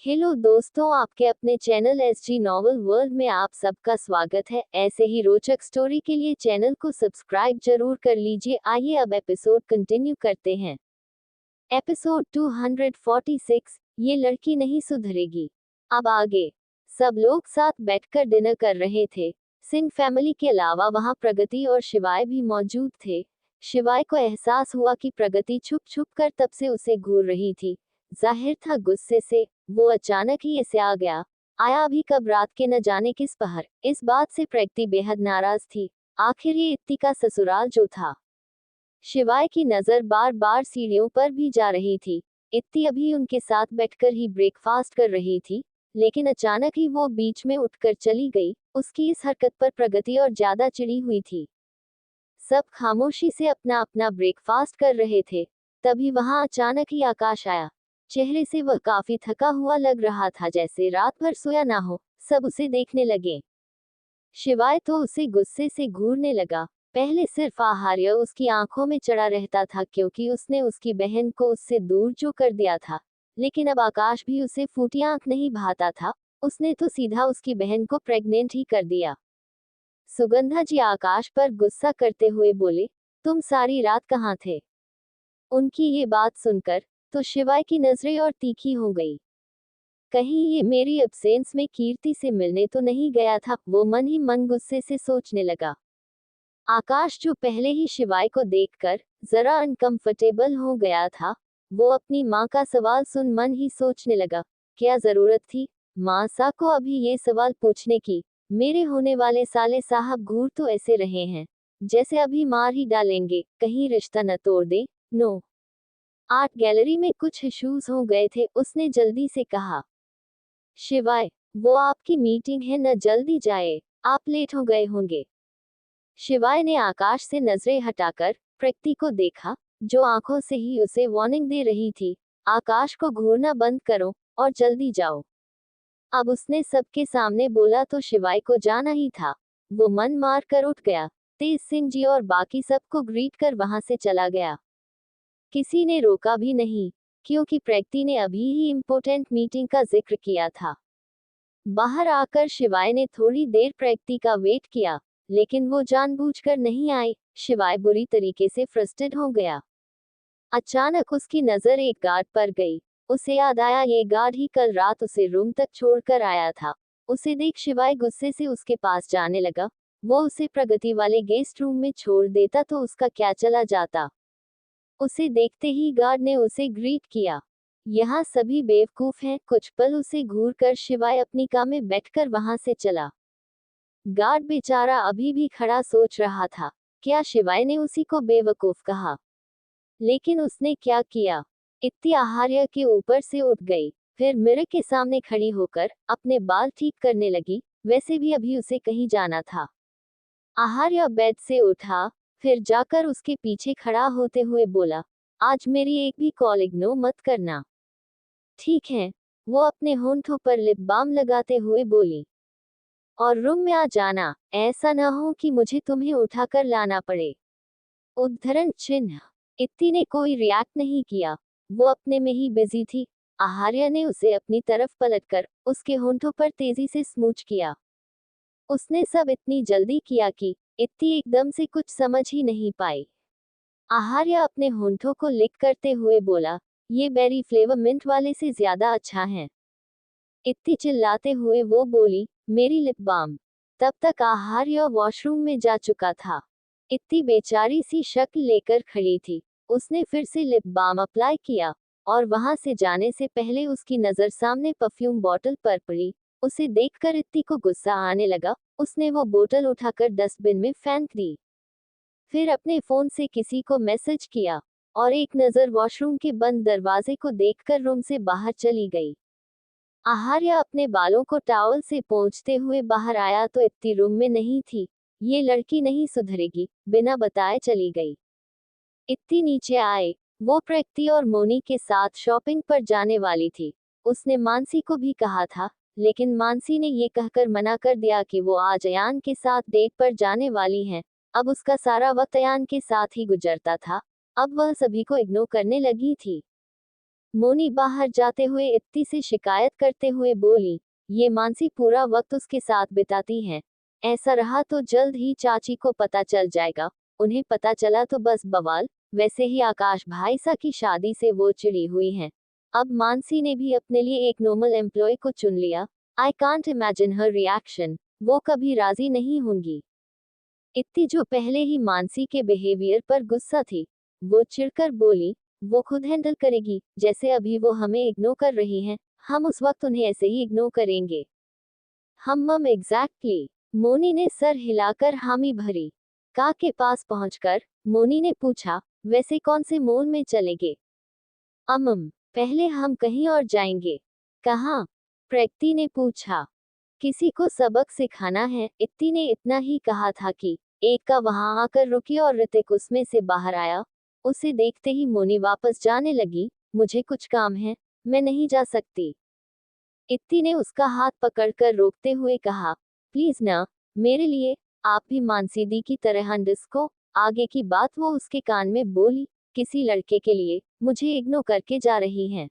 Hello दोस्तों, आपके अपने चैनल एसजी नॉवल वर्ल्ड में आप सबका स्वागत है। ऐसे ही रोचक स्टोरी के लिए चैनल को सब्सक्राइब जरूर कर लीजिए। आइए अब एपिसोड कंटिन्यू करते हैं। एपिसोड 246, ये लड़की नहीं सुधरेगी। अब आगे। सब लोग साथ बैठकर डिनर कर रहे थे। सिंह फैमिली के अलावा वहां प्रगति और शिवाय भी मौजूद थे। शिवाय को एहसास हुआ कि प्रगति छुप छुप कर तब से उसे घूर रही थी। जाहिर था गुस्से से। वो अचानक ही ऐसे आ गया। आया अभी कब रात के न जाने किस पहर। इस बात से प्रगति बेहद नाराज थी। आखिर ये इत्ती का ससुराल जो था। शिवाय की नजर बार बार सीढ़ियों पर भी जा रही थी। इत्ती अभी उनके साथ बैठकर ही ब्रेकफास्ट कर रही थी, लेकिन अचानक ही वो बीच में उठकर चली गई। उसकी इस हरकत पर प्रगति और ज्यादा चिढ़ी हुई थी। सब खामोशी से अपना अपना ब्रेकफास्ट कर रहे थे। तभी वहां अचानक ही आकाश आया। चेहरे से वह काफी थका हुआ लग रहा था, जैसे रात भर सोया ना हो। सब उसे देखने लगे। शिवाय तो उसे गुस्से से घूरने लगा। पहले सिर्फ आहार्य उसकी आंखों में चढ़ा रहता था, क्योंकि उसने उसकी बहन को उससे दूर जो कर दिया था। लेकिन अब आकाश भी उसे फूटी आंख नहीं भाता था। उसने तो सीधा उसकी बहन को प्रेग्नेंट ही कर दिया। सुगंधा जी आकाश पर गुस्सा करते हुए बोले, तुम सारी रात कहाँ थे? उनकी ये बात सुनकर तो शिवाय की नजरें और तीखी हो गई। कहीं ये मेरी एब्सेंस में कीर्ति से मिलने तो नहीं गया था, वो मन ही मन गुस्से से सोचने लगा। आकाश, जो पहले ही शिवाय को देखकर जरा अनकंफर्टेबल हो गया था, वो अपनी माँ का सवाल सुन मन ही सोचने लगा, क्या जरूरत थी माँ सा को अभी ये सवाल पूछने की। मेरे होने वाले साले साहब घूर तो ऐसे रहे हैं जैसे अभी मार ही डालेंगे, कहीं रिश्ता न तोड़ दे। नो। आर्ट गैलरी में कुछ इश्यूज हो गए थे, उसने जल्दी से कहा। शिवाय, वो आपकी मीटिंग है न, जल्दी जाए, आप लेट हो गए होंगे। शिवाय ने आकाश से नजरें हटाकर प्रकृति को देखा, जो आंखों से ही उसे वार्निंग दे रही थी, आकाश को घूरना बंद करो और जल्दी जाओ। अब उसने सबके सामने बोला तो शिवाय को जाना ही था। वो मन मार कर उठ गया। तेज सिंह जी और बाकी सबको ग्रीट कर वहां से चला गया। किसी ने रोका भी नहीं, क्योंकि प्रकृति ने अभी ही इम्पोर्टेंट मीटिंग का जिक्र किया था। बाहर आकर शिवाय ने थोड़ी देर प्रकृति का वेट किया, लेकिन वो जानबूझकर नहीं आई। शिवाय बुरी तरीके से फ्रस्ट्रेट हो गया। अचानक उसकी नजर एक गार्ड पर गई। उसे याद आया, ये गार्ड ही कल रात उसे रूम तक छोड़कर आया था। उसे देख शिवाय गुस्से से उसके पास जाने लगा। वो उसे प्रगति वाले गेस्ट रूम में छोड़ देता तो उसका क्या चला जाता। उसे देखते ही गार्ड ने उसे ग्रीट किया। यहाँ सभी बेवकूफ हैं। कुछ पल उसे घूर कर शिवाय अपनी कार में बैठकर वहां से चला। गार्ड बेचारा अभी भी खड़ा सोच रहा था, क्या शिवाय ने उसी को बेवकूफ कहा। लेकिन उसने क्या किया। इत्ती आहार्य के ऊपर से उठ गई, फिर मिरर के सामने खड़ी होकर अपने बाल ठीक करने लगी। वैसे भी अभी उसे कहीं जाना था। आहार्य बेड से उठा, फिर जाकर उसके पीछे खड़ा होते हुए बोला, आज मेरी एक भी कॉल इग्नोर मत करना, ठीक है? वो अपने होंठों पर लिप बाम लगाते हुए बोली, और रूम में आ जाना, ऐसा न हो कि मुझे तुम्हें उठाकर लाना पड़े। उद्धरण चिन्ह। इत्ती ने कोई रिएक्ट नहीं किया। वो अपने में ही बिजी थी। आहार्य ने उसे अपनी तरफ पलटकर उसके होंठों पर तेजी से स्मूच किया। उसने सब इतनी जल्दी किया कि इत्ती एकदम से कुछ समझ ही नहीं पाई। आहार्य अपने होंठों को लिक करते हुए बोला, ये बेरी फ्लेवर मिंट वाले से ज्यादा अच्छा है। इत्ती चिल्लाते हुए वो बोली, मेरी लिप बाम। तब तक आहार्य वॉशरूम में जा चुका था। इत्ती बेचारी सी शक्ल लेकर खड़ी थी। उसने फिर से लिप बाम अप्लाई किया, और वहां से जाने से पहले उसकी नजर सामने परफ्यूम बोतल पर पड़ी। उसे देखकर इत्ती को गुस्सा आने लगा। उसने वो बोतल उठाकर डस्टबिन में फेंक दी। फिर अपने फोन से किसी को मैसेज किया, और एक नजर वॉशरूम के बंद दरवाजे को देखकर रूम से बाहर चली गई। आहार्य अपने बालों को टॉवल से पोंछते हुए बाहर आया तो इत्ती रूम में नहीं थी। ये लड़की नहीं सुधरेगी, बिना बताए चली गई। इत्ती नीचे आए। वो प्रकृति और मोनी के साथ शॉपिंग पर जाने वाली थी। उसने मानसी को भी कहा था, लेकिन मानसी ने ये कहकर मना कर दिया कि वो आज अयान के साथ डेट पर जाने वाली हैं। अब उसका सारा वक्त अयान के साथ ही गुजरता था। अब वह सभी को इग्नोर करने लगी थी। मोनी बाहर जाते हुए इत्ती से शिकायत करते हुए बोली, ये मानसी पूरा वक्त उसके साथ बिताती है। ऐसा रहा तो जल्द ही चाची को पता चल जाएगा। उन्हें पता चला तो बस बवाल। वैसे ही आकाश भाईसा की शादी से वो चिढ़ी हुई हैं। अब मानसी ने भी अपने लिए एक नॉर्मल एम्प्लॉय को चुन लिया। I can't imagine her reaction. वो कभी राजी नहीं होंगी। इत्ती जो पहले ही मानसी के बिहेवियर पर गुस्सा थी, वो चिढ़कर बोली, वो खुद हैंडल करेगी। जैसे अभी वो हमें इग्नोर कर रही हैं, हम उस वक्त उन्हें ऐसे ही इग्नोर करेंगे। हम एग्जैक्टली। मोनी ने सर हिलाकर हामी भरी। का के पास पहुंचकर मोनी ने पूछा, वैसे कौन से मॉल में चलेंगे? पहले हम कहीं और जाएंगे। कहाँ? प्रगति ने पूछा। किसी को सबक सिखाना है। इत्ती ने इतना ही कहा था कि एक का वहां आकर रुकी और ऋतिक उसमें से बाहर आया। उसे देखते ही मोनी वापस जाने लगी। मुझे कुछ काम है, मैं नहीं जा सकती। इत्ती ने उसका हाथ पकड़कर रोकते हुए कहा, प्लीज ना, मेरे लिए। आप भी मानसी दी की तरह डिस्को। आगे की बात वो उसके कान में बोली, किसी लड़के के लिए मुझे इग्नोर करके जा रही हैं।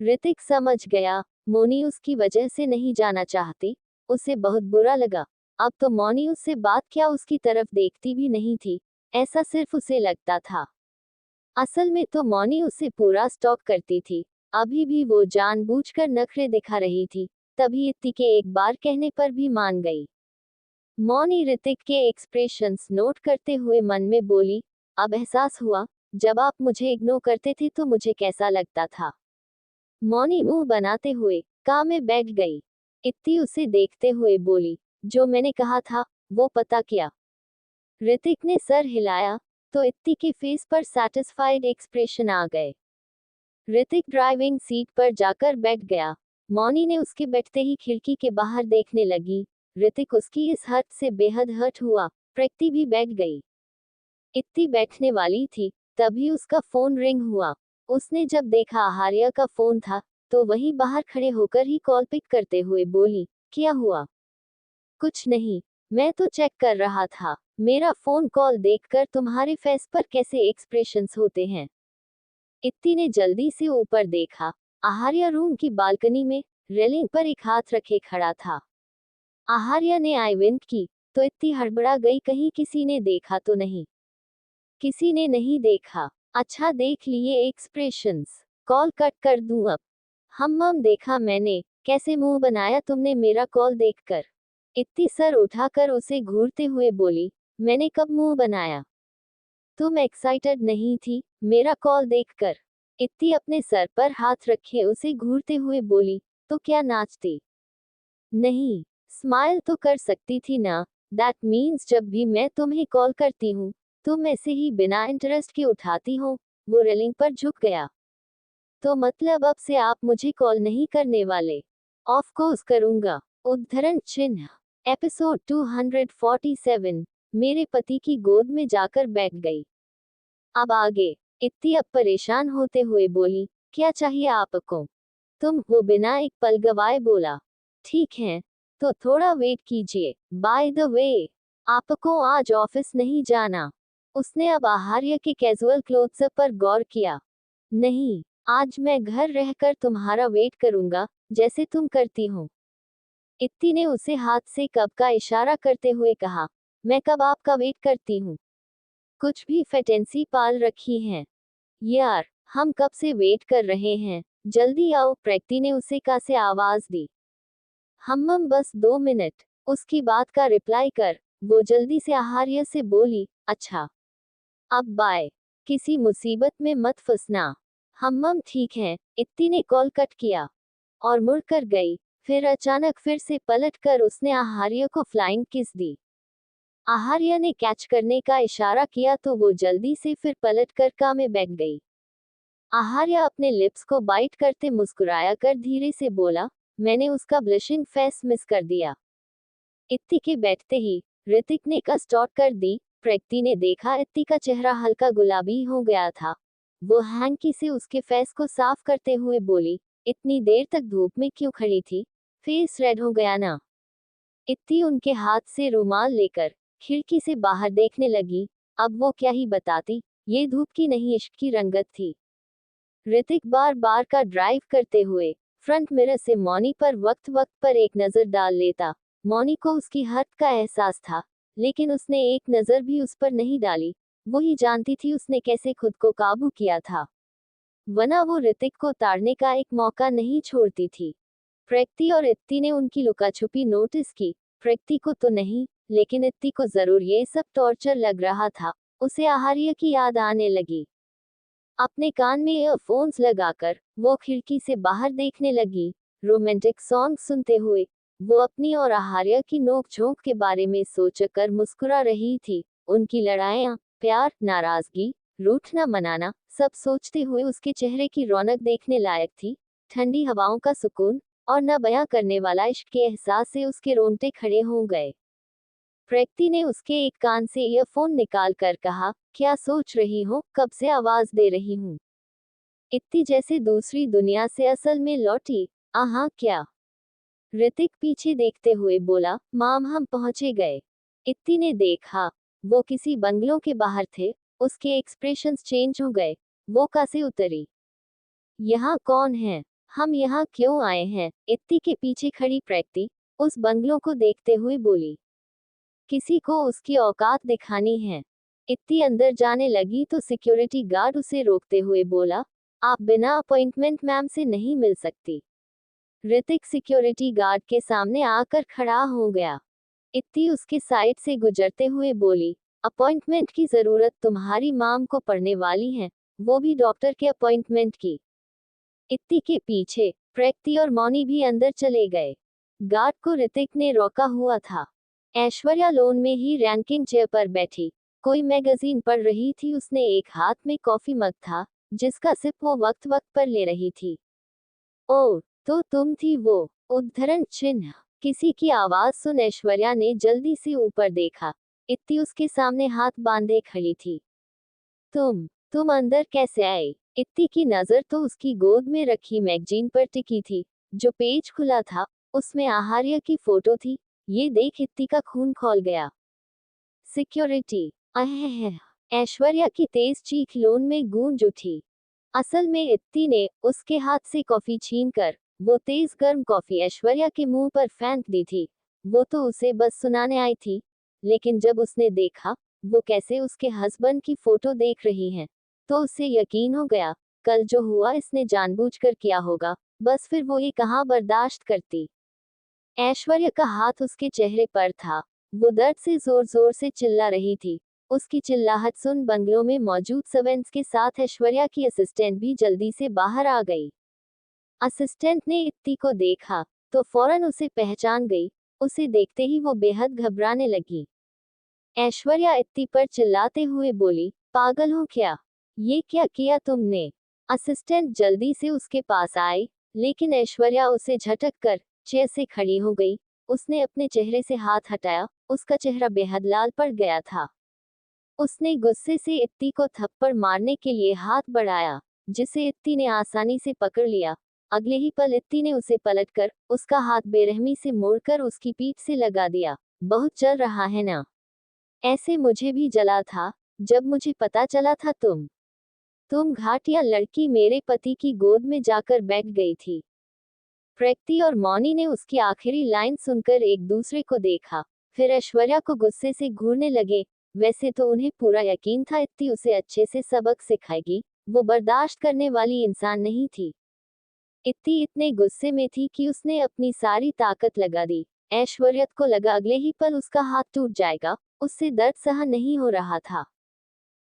ऋतिक समझ गया, मोनी उसकी वजह से नहीं जाना चाहती। उसे बहुत बुरा लगा। अब तो मोनी उससे बात क्या उसकी तरफ देखती भी नहीं थी, ऐसा सिर्फ उसे लगता था। असल में तो मोनी उसे पूरा स्टॉक करती थी। अभी भी वो जानबूझकर नखरे दिखा रही थी, तभी इत्ती के एक बार कहने पर भी मान गई। मोनी ऋतिक के एक्सप्रेशंस नोट करते हुए मन में बोली, अब एहसास हुआ, जब आप मुझे इग्नोर करते थे तो मुझे कैसा लगता था। मोनी मुंह बनाते हुए कार में बैठ गई। इत्ती उसे देखते हुए बोली, जो मैंने कहा था वो पता किया? ऋतिक ने सर हिलाया तो इत्ती के फेस पर सैटिस्फाइड एक्सप्रेशन आ गए। ऋतिक ड्राइविंग सीट पर जाकर बैठ गया। मौनी ने उसके बैठते ही खिड़की के बाहर देखने लगी। ऋतिक उसकी इस हर्ट से बेहद हर्ट हुआ। प्रकृति भी बैठ गई। इत्ती बैठने वाली थी, तभी उसका फोन रिंग हुआ। उसने जब देखा आहार्या का फोन था, तो वहीं बाहर खड़े होकर ही कॉल पिक करते हुए बोली, क्या हुआ? कुछ नहीं, मैं तो चेक कर रहा था, मेरा फोन कॉल देखकर तुम्हारे फेस पर कैसे एक्सप्रेशंस होते हैं। इत्ती ने जल्दी से ऊपर देखा। आहार्या रूम की बालकनी में रेलिंग पर एक हाथ रखे खड़ा था। आहार्या ने आई विंक की, तो इत्ती हड़बड़ा गई, कहीं किसी ने देखा तो नहीं। किसी ने नहीं देखा। अच्छा, देख लिए एक्सप्रेशंस। कॉल कट कर दूं अब? हम देखा मैंने, कैसे मुंह बनाया तुमने मेरा कॉल देखकर। इत्ती सर उठाकर उसे घूरते हुए बोली, मैंने कब मुंह बनाया? तुम एक्साइटेड नहीं थी मेरा कॉल देखकर? इत्ती अपने सर पर हाथ रखे उसे घूरते हुए बोली, तो क्या नाचती नहीं? स्माइल तो कर सकती थी ना। दैट मीन्स जब भी मैं तुम्हें कॉल करती हूँ, तुम ऐसे ही बिना इंटरेस्ट के उठाती हो। वो रेलिंग पर झुक गया। तो मतलब अब से आप मुझे कॉल नहीं करने वाले? ऑफ कोर्स करूंगा। उद्धरण चिन्ह। एपिसोड 247। मेरे पति की गोद में जाकर बैठ गई। अब आगे। इत्ती अब परेशान होते हुए बोली, क्या चाहिए आपको? वो बिना एक पल गवाए बोला, ठीक है, तो थोड़ा वेट कीजिए। बाय द वे, आपको आज ऑफिस नहीं जाना? उसने अब आहार्य के कैजुअल क्लोथ्स पर गौर किया। नहीं, आज मैं घर रहकर तुम्हारा वेट करूंगा, जैसे तुम करती हो। इत्ती ने उसे हाथ से कब का इशारा करते हुए कहा, मैं कब आपका वेट करती हूँ? कुछ भी फैटेंसी पाल रखी है यार, हम कब से वेट कर रहे हैं, जल्दी आओ। प्रकृति ने उसे का से आवाज दी। हम बस 2 मिनट। उसकी बात का रिप्लाई कर वो जल्दी से आहार्य से बोली, अच्छा, अब बाय। किसी मुसीबत में मत फंसना। हम ठीक है। इत्ती ने कॉल कट किया और मुड़कर गई। फिर अचानक फिर से पलटकर उसने आहार्य को फ्लाइंग किस दी। आहार्य ने कैच करने का इशारा किया तो वो जल्दी से फिर पलटकर का में बैठ गई। आहार्य अपने लिप्स को बाइट करते मुस्कुराया कर धीरे से बोला, मैंने उसका ब्लशिंग फेस मिस कर दिया। इत्ती के बैठते ही ऋतिक ने का स्टॉट कर दी। प्रकृति ने देखा इत्ती का चेहरा हल्का गुलाबी हो गया था। वो हैंकी से उसके फेस को साफ करते हुए बोली, इतनी देर तक धूप में क्यों खड़ी थी? फेस रेड हो गया ना? इत्ती उनके हाथ से रुमाल लेकर खिड़की से बाहर देखने लगी। अब वो क्या ही बताती, ये धूप की नहीं इश्क की रंगत थी। ऋतिक बार बार का ड्राइव करते हुए फ्रंट मिरर से मौनी पर वक्त वक्त पर एक नजर डाल लेता। मौनी को उसकी हद का एहसास था, लेकिन उसने एक नजर भी उस पर नहीं डाली। वो ही जानती थी उसने कैसे खुद को काबू किया था, वरना वो ऋतिक को ताड़ने का एक मौका नहीं छोड़ती थी। प्रकृति और इत्ती ने उनकी लुकाछुपी नोटिस की। प्रकृति को तो नहीं, लेकिन इत्ती को जरूर ये सब टॉर्चर लग रहा था। उसे आहार्य की याद आने लगी। अपने कान में ईयरफोन्स लगाकर वो खिड़की से बाहर देखने लगी। रोमांटिक सॉन्ग सुनते हुए वो अपनी और आहार्य की नोक-झोंक के बारे में सोचकर मुस्कुरा रही थी। उनकी लड़ाइयाँ, प्यार, नाराजगी, रूठना मनाना, सब सोचते हुए उसके चेहरे की रौनक देखने लायक थी। ठंडी हवाओं का सुकून और न बयां करने वाला इश्क के एहसास से उसके रोंगटे खड़े हो गए। प्रकृति ने उसके एक कान से ईयरफोन निकाल कर कहा, क्या सोच रही हो, कब से आवाज दे रही हूँ। इत्ती जैसे दूसरी दुनिया से असल में लौटी। आहा क्या। ऋतिक पीछे देखते हुए बोला, माम हम पहुंचे गए। इत्ती ने देखा, वो किसी बंगलों के बाहर थे। उसके एक्सप्रेशंस चेंज हो गए। वो कैसे उतरी। यहाँ कौन है, हम यहाँ क्यों आए हैं। इत्ती के पीछे खड़ी प्रकृति उस बंगलों को देखते हुए बोली, किसी को उसकी औकात दिखानी है। इत्ती अंदर जाने लगी तो सिक्योरिटी गार्ड उसे रोकते हुए बोला, आप बिना अपॉइंटमेंट मैम से नहीं मिल सकती। ऋतिक सिक्योरिटी गार्ड के सामने आकर खड़ा हो गया। इत्ती उसके साइड से गुजरते हुए बोली, अपॉइंटमेंट की जरूरत तुम्हारी माम को पड़ने वाली है, वो भी डॉक्टर के अपॉइंटमेंट की। इत्ती के पीछे प्रकृति और मौनी भी अंदर चले गए। गार्ड को ऋतिक ने रोका हुआ था। ऐश्वर्या लोन में ही रैंकिंग चेयर पर बैठी कोई मैगजीन पढ़ रही थी। उसने एक हाथ में कॉफी मग था, जिसका सिप वो वक्त वक्त पर ले रही थी। ओ, तो तुम थी वो। उद्धरण चिन्ह। किसी की आवाज सुन ऐश्वर्या ने जल्दी से ऊपर देखा। इत्ती उसके सामने हाथ बांधे खड़ी थी। तुम अंदर कैसे आए। इत्ती की नजर तो उसकी गोद में रखी मैगजीन पर टिकी थी। जो पेज खुला था उसमें आहार्य की फोटो थी। ये देख इत्ती का खून खौल गया। सिक्योरिटी। अह। ऐश्वर्या की तेज चीख लोन में गूंज उठी। असल में इत्ती ने उसके हाथ से कॉफी छीनकर वो तेज गर्म कॉफी ऐश्वर्या के मुंह पर फेंक दी थी। वो तो उसे बस सुनाने आई थी, लेकिन जब उसने देखा वो कैसे उसके हस्बैंड की फोटो देख रही हैं, तो उसे यकीन हो गया, कल जो हुआ इसने जानबूझकर किया होगा। बस फिर वो ये कहाँ बर्दाश्त करती। ऐश्वर्या का हाथ उसके चेहरे पर था। वो दर्द से जोर जोर से चिल्ला रही थी। उसकी चिल्लाहट सुन बंगलों में मौजूद सर्वेंट्स के साथ ऐश्वर्या की असिस्टेंट भी जल्दी से बाहर आ गई। असिस्टेंट ने इत्ती को देखा तो फौरन उसे पहचान गई। उसे देखते ही वो बेहद घबराने लगी। ऐश्वर्या इत्ती पर चिल्लाते हुए बोली, पागल हो क्या, ये क्या किया तुमने। असिस्टेंट जल्दी से उसके पास आई, लेकिन ऐश्वर्या उसे झटक कर चेयर से खड़ी हो गई। उसने अपने चेहरे से हाथ हटाया। उसका चेहरा बेहद लाल पड़ गया था। उसने गुस्से से इत्ती को थप्पड़ मारने के लिए हाथ बढ़ाया, जिसे इत्ती ने आसानी से पकड़ लिया। अगले ही पल इत्ती ने उसे पलटकर उसका हाथ बेरहमी से मोड़कर उसकी पीठ से लगा दिया। बहुत जल रहा है ना। ऐसे मुझे भी जला था, जब मुझे पता चला था तुम घाटिया लड़की मेरे पति की गोद में जाकर बैठ गई थी। प्रकृति और मौनी ने उसकी आखिरी लाइन सुनकर एक दूसरे को देखा, फिर ऐश्वर्या को गुस्से से घूरने लगे। वैसे तो उन्हें पूरा यकीन था इत्ती उसे अच्छे से सबक सिखाएगी। वो बर्दाश्त करने वाली इंसान नहीं थी। इत्ती इतने गुस्से में थी कि उसने अपनी सारी ताकत लगा दी। ऐश्वर्या को लगा अगले ही पल उसका हाथ टूट जाएगा। उससे दर्द सहन नहीं हो रहा था।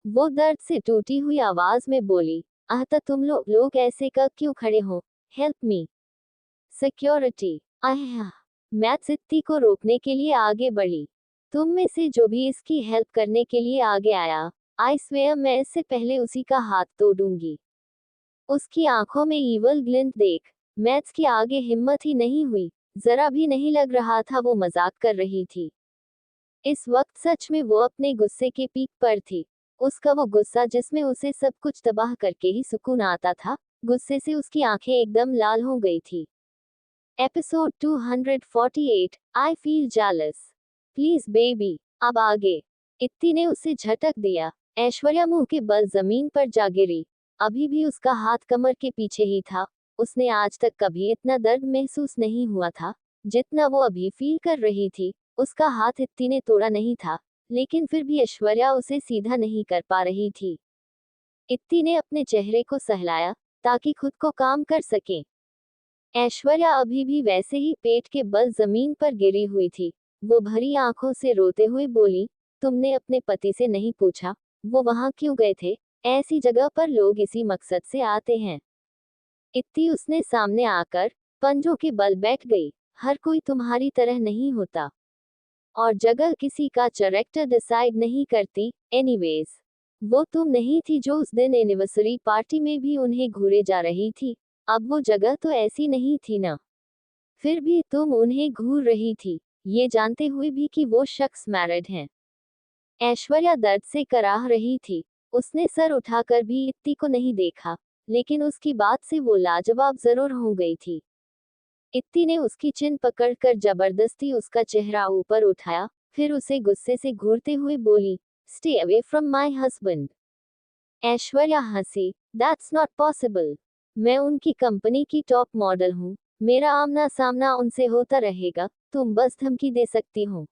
वो दर्द से टूटी हुई आवाज में बोली, अहता तुम लोग ऐसे क्यों खड़े हो। Help me. सिक्योरिटी। आह। मैथ्स इत्ती को रोकने के लिए आगे बढ़ी। तुम में से जो भी इसकी हेल्प करने के लिए आगे आया, आई स्वेयर मैं इससे पहले उसी का हाथ तोड़ूंगी। उसकी आंखों में ईवल ग्लिंट देख मैथ्स की आगे हिम्मत ही नहीं हुई। जरा भी नहीं लग रहा था वो मजाक कर रही थी। इस वक्त सच में वो अपने गुस्से के पीक पर थी। उसका वो गुस्सा जिसमें उसे सब कुछ तबाह करके ही सुकून आता था, गुस्से से उसकी आंखें एकदम लाल हो गई थी। Episode 248, I feel jealous. Please baby, अब आगे। इत्ती ने उसे झटक दिया। ऐश्वर्या मुंह के बल जमीन पर जा गिरी। अभी भी उसका हाथ कमर के पीछे ही था। उसने आज तक कभी इतना दर्द महसूस नहीं हुआ था जितना वो अभी फील कर रही थी। उसका हाथ इत्ती ने तोड़ा नहीं था, लेकिन फिर भी ऐश्वर्या उसे सीधा नहीं कर पा रही थी। इत्ती ने अपने चेहरे को सहलाया ताकि खुद को काम कर सके। ऐश्वर्या अभी भी वैसे ही पेट के बल जमीन पर गिरी हुई थी। वो भरी आंखों से रोते हुए बोली, तुमने अपने पति से नहीं पूछा वो वहां क्यों गए थे? ऐसी जगह पर लोग इसी मकसद से आते हैं। इत्ती उसने सामने आकर पंजों के बल बैठ गई। हर कोई तुम्हारी तरह नहीं होता, और जगह किसी का कैरेक्टर डिसाइड नहीं करती। एनीवेज, वो तुम नहीं थी जो उस दिन एनिवर्सरी पार्टी में भी उन्हें घूरे जा रही थी। अब वो जगह तो ऐसी नहीं थी ना। फिर भी तुम उन्हें घूर रही थी, ये जानते हुए भी कि वो शख्स मैरिड हैं। ऐश्वर्या दर्द से कराह रही थी। उसने सर उठाकर भी इत्ती को नहीं देखा, लेकिन उसकी बात से वो लाजवाब जरूर हो गई थी। इत्ती ने उसकी चिन पकड़कर जबरदस्ती उसका चेहरा ऊपर उठाया, फिर उसे गुस्से से घूरते हुए बोली, stay away from my husband. Aishwarya हंसी, दैट्स नॉट पॉसिबल। मैं उनकी कंपनी की टॉप मॉडल हूँ, मेरा आमना सामना उनसे होता रहेगा, तुम बस धमकी दे सकती हो।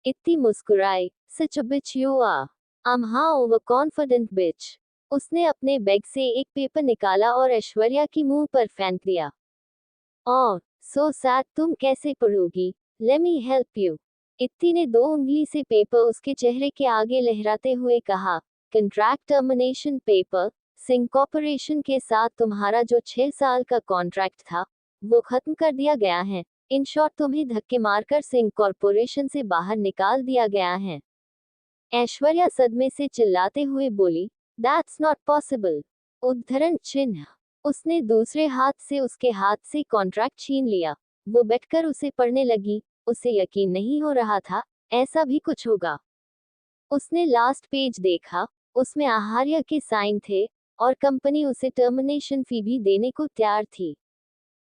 इत्ती मुस्कुराई, सच अ बिच यू आर। हाँ ओवर कॉन्फिडेंट बिच। उसने अपने बैग से एक पेपर निकाला और ऐश्वर्या की मुंह पर फेंक दिया। ओह सो सैड, तुम कैसे पढ़ोगी? Let me help you. Itti ने 2 उंगली से पेपर उसके चेहरे के आगे लहराते हुए कहा, contract termination paper. Singh corporation के साथ तुम्हारा जो 6 साल का कॉन्ट्रैक्ट था वो खत्म कर दिया गया है। इन शॉर्ट तुम्हें धक्के मारकर सिंह कॉर्पोरेशन से बाहर निकाल दिया गया है। ऐश्वर्या सदमे से चिल्लाते हुए बोली, दैट्स नॉट पॉसिबल। उद्धरण चिन्ह। उसने दूसरे हाथ से उसके हाथ से कॉन्ट्रैक्ट छीन लिया। वो बैठकर उसे पढ़ने लगी। उसे यकीन नहीं हो रहा था ऐसा भी कुछ होगा। उसने लास्ट पेज देखा, उसमें आहार्य के साइन थे, और कंपनी उसे टर्मिनेशन फी भी देने को तैयार थी।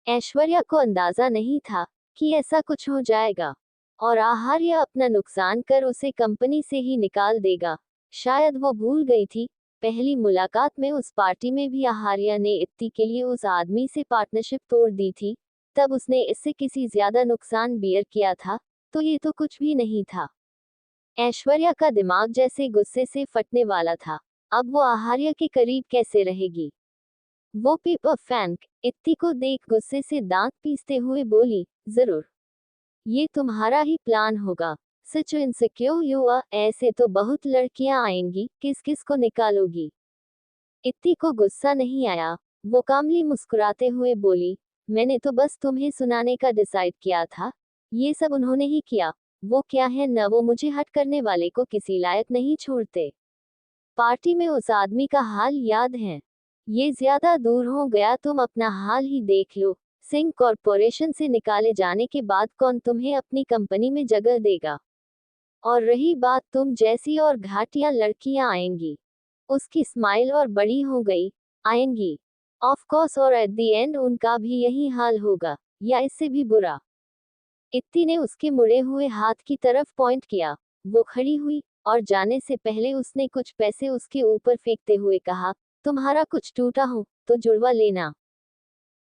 ऐश्वर्या को अंदाजा नहीं था कि ऐसा कुछ हो जाएगा, और आहार्य अपना नुकसान कर उसे कंपनी से ही निकाल देगा। शायद वो भूल गई थी, पहली मुलाकात में उस पार्टी में भी आहार्य ने इत्ती के लिए उस आदमी से पार्टनरशिप तोड़ दी थी। तब उसने इससे किसी ज्यादा नुकसान बियर किया था, तो ये तो कुछ भी नहीं था। ऐश्वर्या का दिमाग जैसे गुस्से से फटने वाला था। अब वो आहार्य के करीब कैसे रहेगी? वो पेपर फेंक इत्ती को देख गुस्से से दांत पीसते हुए बोली, जरूर ये तुम्हारा ही प्लान होगा। सच इनसिक्योर यू आर, ऐसे तो बहुत लड़कियां आएंगी, किस किस को निकालोगी? इत्ती को गुस्सा नहीं आया। वो कामली मुस्कुराते हुए बोली, मैंने तो बस तुम्हें सुनाने का डिसाइड किया था, ये सब उन्होंने ही किया। वो क्या है न, वो मुझे हट करने वाले को किसी लायक नहीं छोड़ते। पार्टी में उस आदमी का हाल याद है? ये ज्यादा दूर हो गया, तुम अपना हाल ही देख लो। सिंह कॉर्पोरेशन से निकाले जाने के बाद कौन तुम्हें अपनी कंपनी में जगह देगा? और रही बात तुम जैसी और घाटिया लड़कियां आएंगी। उसकी स्माइल और बड़ी हो गई, आएंगी ऑफ कोर्स, और एट द एंड उनका भी यही हाल होगा, या इससे भी बुरा। इत्ती ने उसके मुड़े हुए हाथ की तरफ पॉइंट किया। वो खड़ी हुई, और जाने से पहले उसने कुछ पैसे उसके ऊपर फेंकते हुए कहा, तुम्हारा कुछ टूटा हो तो जुड़वा लेना।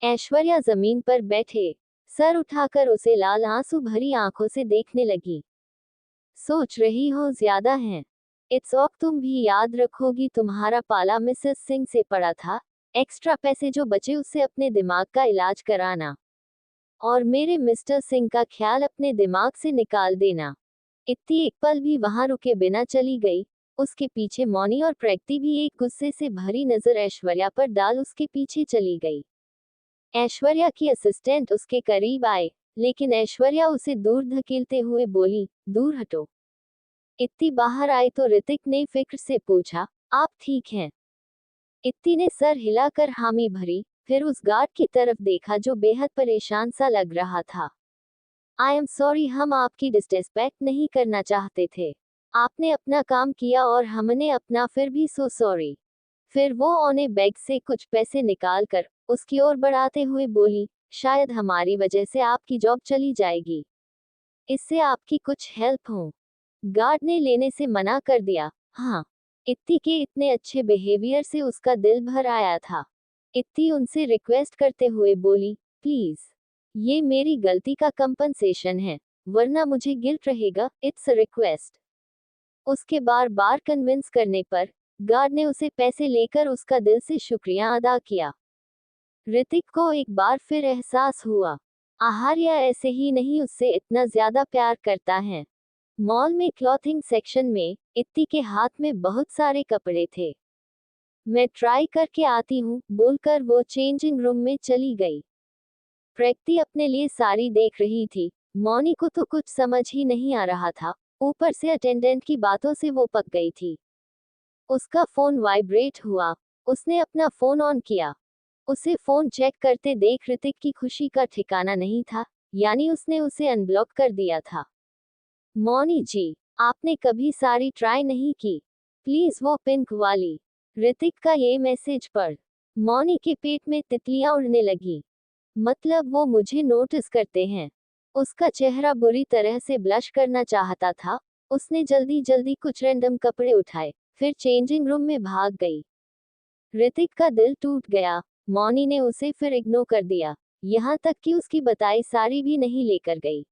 ऐश्वर्या जमीन पर बैठे सर उठाकर उसे लाल आंसू भरी आंखों से देखने लगी। सोच रही हो ज्यादा है? इट्स ऑक, तुम भी याद रखोगी तुम्हारा पाला मिसेस सिंह से पड़ा था। एक्स्ट्रा पैसे जो बचे उससे अपने दिमाग का इलाज कराना, और मेरे मिस्टर सिंह का ख्याल अपने दिमाग से निकाल देना। इत्ती एक पल भी वहां रुके बिना चली गई। उसके पीछे मौनी और प्रैक्ति भी एक गुस्से से भरी नजर ऐश्वर्या पर डाल उसके पीछे चली गई। ऐश्वर्या की असिस्टेंट उसके करीब आए, लेकिन ऐश्वर्या उसे दूर धकेलते हुए बोली, दूर हटो। इत्ती बाहर आई तो ऋतिक ने फिक्र से पूछा, आप ठीक हैं? इत्ती ने सर हिलाकर हामी भरी, फिर उस गार्ड की तरफ देखा जो बेहद परेशान सा लग रहा था। आई एम सॉरी, हम आपकी डिसरिस्पेक्ट नहीं करना चाहते थे। आपने अपना काम किया और हमने अपना, फिर भी सो सॉरी। फिर वो ओने बैग से कुछ पैसे निकाल कर उसकी ओर बढ़ाते हुए बोली, शायद हमारी वजह से आपकी जॉब चली जाएगी। इससे आपकी कुछ हेल्प हो? गार्ड ने लेने से मना कर दिया। हाँ, इत्ती के इतने अच्छे बिहेवियर से उसका दिल भर आया था। इत्ती उनसे रिक्वेस्ट करते हुए बोली, प्लीज, ये मेरी गलती का कंपनसेशन है, वरना मुझे गिल्ट रहेगा, इट्स अ रिक्वेस्ट। उसके बार बार कन्विंस करने पर गार्ड ने उसे पैसे लेकर उसका दिल से शुक्रिया अदा किया। ऋतिक को एक बार फिर एहसास हुआ, आहार्या ऐसे ही नहीं उससे इतना ज्यादा प्यार करता है। मॉल में क्लॉथिंग सेक्शन में इत्ती के हाथ में बहुत सारे कपड़े थे। मैं ट्राई करके आती हूँ, बोलकर वो चेंजिंग रूम में चली गई। प्रकृति अपने लिए साड़ी देख रही थी। मौनी को तो कुछ समझ ही नहीं आ रहा था, ऊपर से अटेंडेंट की बातों से वो पक गई थी। उसका फोन वाइब्रेट हुआ। उसने अपना फोन ऑन किया। उसे फोन चेक करते देख ऋतिक की खुशी का ठिकाना नहीं था, यानी उसने उसे अनब्लॉक कर दिया था। मौनी जी, आपने कभी साड़ी ट्राई नहीं की? प्लीज वो पिंक वाली। ऋतिक का ये मैसेज पढ़ मौनी के पेट में तितलियां उड़ने लगी। मतलब वो मुझे नोटिस करते हैं। उसका चेहरा बुरी तरह से ब्लश करना चाहता था। उसने जल्दी जल्दी कुछ रैंडम कपड़े उठाए, फिर चेंजिंग रूम में भाग गई। ऋतिक का दिल टूट गया। मौनी ने उसे फिर इग्नोर कर दिया, यहाँ तक कि उसकी बताई साड़ी भी नहीं लेकर गई।